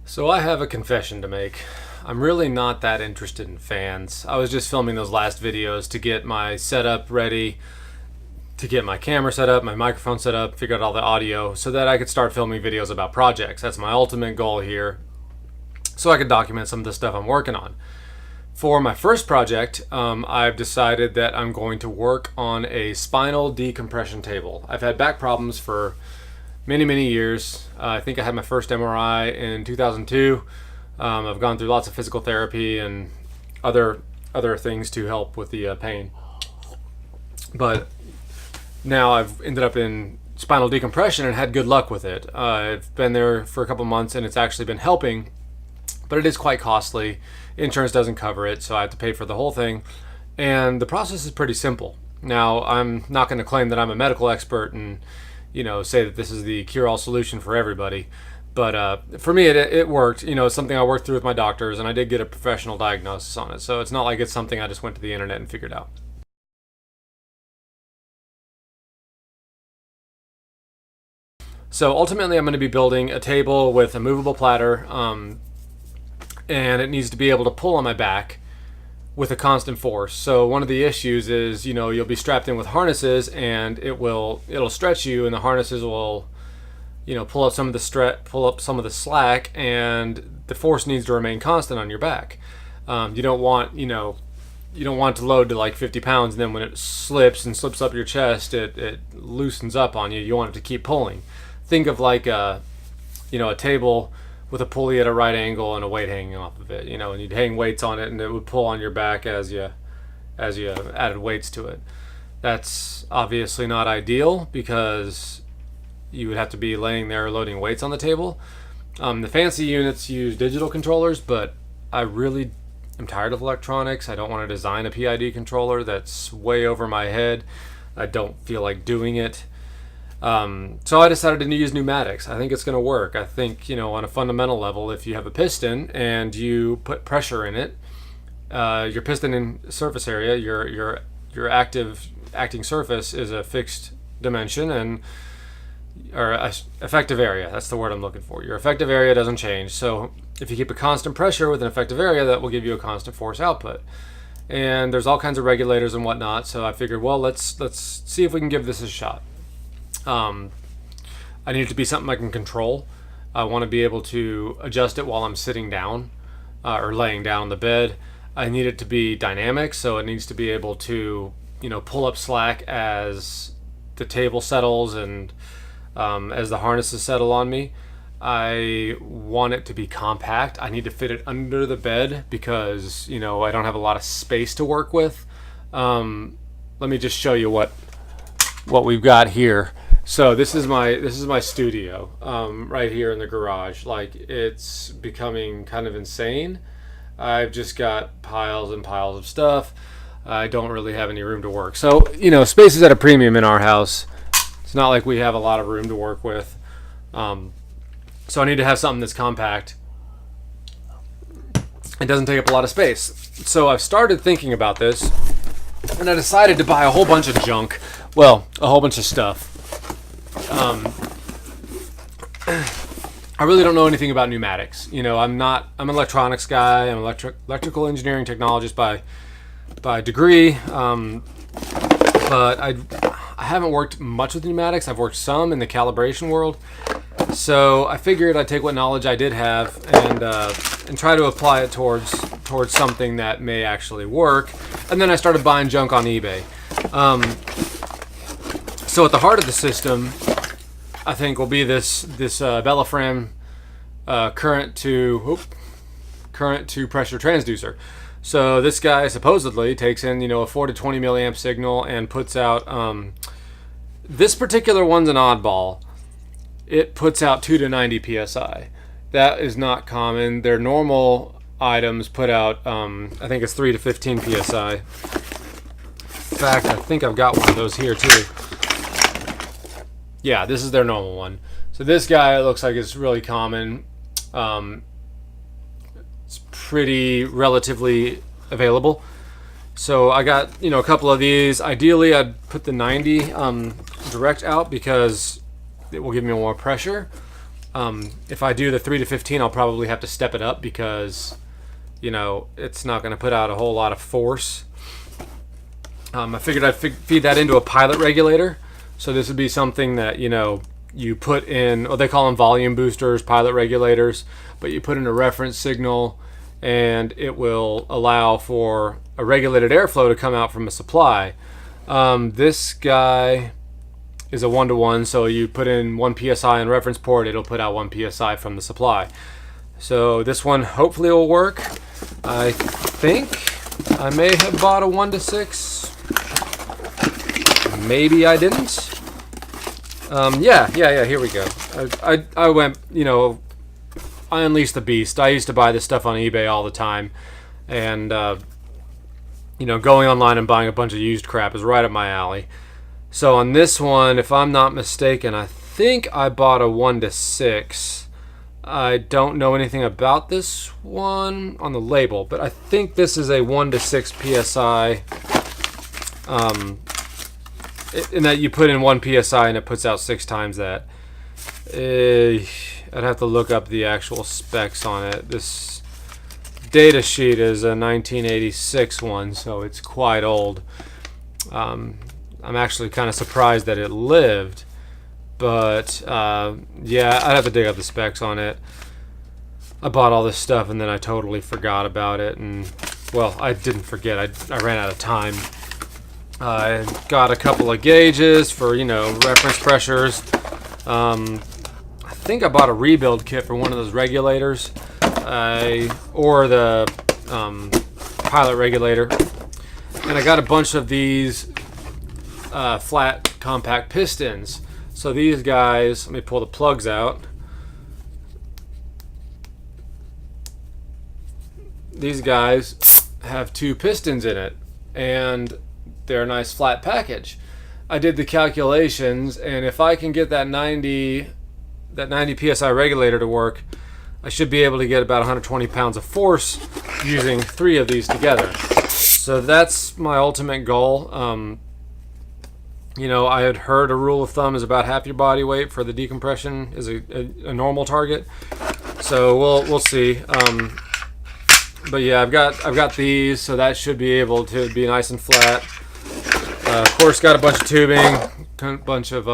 So I have a confession to make. I'm really not that interested in fans. I was just filming those last videos to get my setup ready, to get my camera set up, my microphone set up, figure out all the audio so that I could start filming videos about projects. That's my ultimate goal here. So I could document some of the stuff I'm working on. For my first project, I've decided that I'm going to work on a spinal decompression table. I've had back problems for many years. I think I had my first MRI in 2002. I've gone through lots of physical therapy and other things to help with the pain. But now I've ended up in spinal decompression and had good luck with it. I've been there for a couple months and it's actually been helping, but it is quite costly. Insurance doesn't cover it, so I have to pay for the whole thing. And the process is pretty simple. Now, I'm not going to claim that I'm a medical expert and say that this is the cure-all solution for everybody. But for me, it worked. It's something I worked through with my doctors, and I did get a professional diagnosis on it. So it's not like it's something I just went to the internet and figured out. So ultimately, I'm going to be building a table with a movable platter, and it needs to be able to pull on my back with a constant force. So one of the issues is, you'll be strapped in with harnesses and it'll stretch you, and the harnesses will, pull up some of the slack, and the force needs to remain constant on your back. You don't want to load to like 50 pounds, and then when it slips up your chest, it loosens up on you. You want it to keep pulling. Think of like a table with a pulley at a right angle and a weight hanging off of it, and you'd hang weights on it and it would pull on your back as you added weights to it. That's obviously not ideal because you would have to be laying there loading weights on the table. The fancy units use digital controllers, but I really am tired of electronics. I don't want to design a PID controller. That's way over my head. I don't feel like doing it. So I decided to use pneumatics. I think it's going to work. I think, on a fundamental level, if you have a piston and you put pressure in it, your piston in surface area, your acting surface is a fixed dimension or effective area. That's the word I'm looking for. Your effective area doesn't change. So if you keep a constant pressure with an effective area, that will give you a constant force output. And there's all kinds of regulators and whatnot. So I figured, well, let's see if we can give this a shot. I need it to be something I can control. I want to be able to adjust it while I'm sitting down or laying down on the bed. I need it to be dynamic, so it needs to be able to, pull up slack as the table settles and as the harnesses settle on me. I want it to be compact. I need to fit it under the bed because, I don't have a lot of space to work with. Let me just show you what we've got here. So this is my studio right here in the garage. Like, it's becoming kind of insane. I've just got piles and piles of stuff. I don't really have any room to work. So, space is at a premium in our house. It's not like we have a lot of room to work with. So I need to have something that's compact. It doesn't take up a lot of space. So I've started thinking about this, and I decided to buy a whole bunch of junk. Well, a whole bunch of stuff. I really don't know anything about pneumatics. I'm an electronics guy. I'm an electrical engineering technologist by degree. But I haven't worked much with pneumatics. I've worked some in the calibration world. So I figured I'd take what knowledge I did have and try to apply it towards something that may actually work. And then I started buying junk on eBay. So at the heart of the system, I think, will be this Bellafram current to pressure transducer. So this guy supposedly takes in a 4 to 20 milliamp signal and puts out this particular one's an oddball. It puts out 2 to 90 psi. That is not common. Their normal items put out I think it's 3 to 15 psi. In fact, I think I've got one of those here too. Yeah, this is their normal one. So this guy looks like it's really common. It's pretty relatively available. So I got a couple of these. Ideally, I'd put the 90 direct out because it will give me more pressure. If I do the 3 to 15, I'll probably have to step it up because, you know, it's not going to put out a whole lot of force. I figured I'd feed that into a pilot regulator. So this would be something that, you know, you put in, or they call them volume boosters, pilot regulators, but you put in a reference signal and it will allow for a regulated airflow to come out from a supply. This guy is a 1-to-1, so you put in 1 psi in reference port, it'll put out 1 psi from the supply. So this one hopefully will work. I think I may have bought a 1-to-6. Maybe I didn't. Yeah, here we go. I went, you know, I unleashed the beast. I used to buy this stuff on eBay all the time, and you know, going online and buying a bunch of used crap is right up my alley. So on this one, if I'm not mistaken, I think I bought a 1-to-6. I don't know anything about this one on the label, but I think this is a 1-to-6 psi. In that you put in 1 psi and it puts out 6 times that. I'd have to look up the actual specs on it. This data sheet is a 1986 one, so it's quite old. I'm actually kind of surprised that it lived, but yeah, I'd have to dig up the specs on it. I bought all this stuff and then I totally forgot about it, and well, I didn't forget, I ran out of time. I got a couple of gauges for, you know, reference pressures. I think I bought a rebuild kit for one of those regulators, or the pilot regulator, and I got a bunch of these flat compact pistons. So these guys, let me pull the plugs out. These guys have 2 pistons in it, and they're a nice flat package. I did the calculations, and if I can get that 90 psi regulator to work, I should be able to get about 120 pounds of force using 3 of these together. So that's my ultimate goal. You know, I had heard a rule of thumb is about half your body weight for the decompression is a normal target. So we'll see. But yeah, I've got these, so that should be able to be nice and flat. Of course, got a bunch of tubing, a bunch of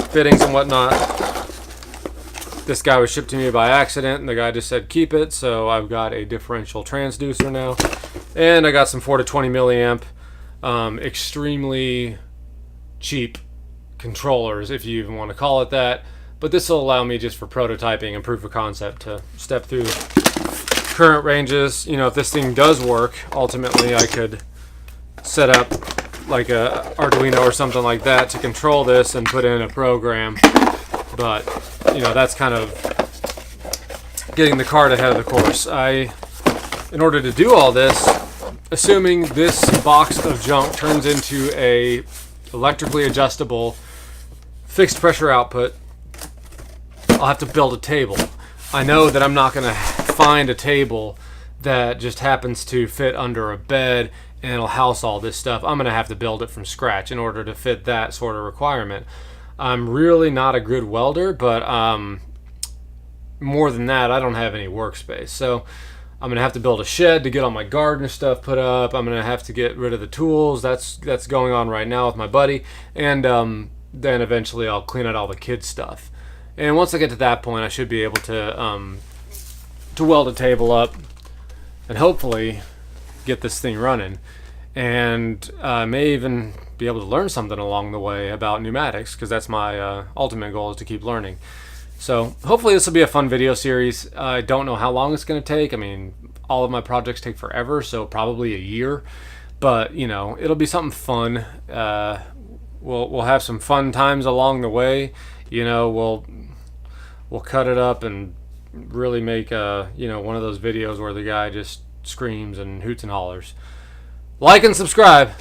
fittings and whatnot. This guy was shipped to me by accident, and the guy just said keep it. So I've got a differential transducer now, and I got some 4 to 20 milliamp, extremely cheap controllers, if you even want to call it that. But this will allow me, just for prototyping and proof of concept, to step through current ranges. You know, if this thing does work, ultimately I could set up like a Arduino or something like that to control this and put in a program. But you know, that's kind of getting the cart ahead of the course. In order to do all this, assuming this box of junk turns into a electrically adjustable fixed pressure output, I'll have to build a table. I know that I'm not going to find a table that just happens to fit under a bed and it'll house all this stuff. I'm going to have to build it from scratch in order to fit that sort of requirement. I'm really not a good welder, but more than that, I don't have any workspace. So I'm going to have to build a shed to get all my gardener stuff put up. I'm going to have to get rid of the tools. That's going on right now with my buddy. And then eventually I'll clean out all the kids' stuff. And once I get to that point, I should be able to weld a table up and hopefully get this thing running. And I may even be able to learn something along the way about pneumatics, because that's my ultimate goal, is to keep learning. So hopefully this will be a fun video series. I don't know how long it's going to take. I mean, all of my projects take forever, so probably a year. But, you know, it'll be something fun. We'll have some fun times along the way. You know, we'll cut it up and really make you know, one of those videos where the guy just screams and hoots and hollers. Like and subscribe.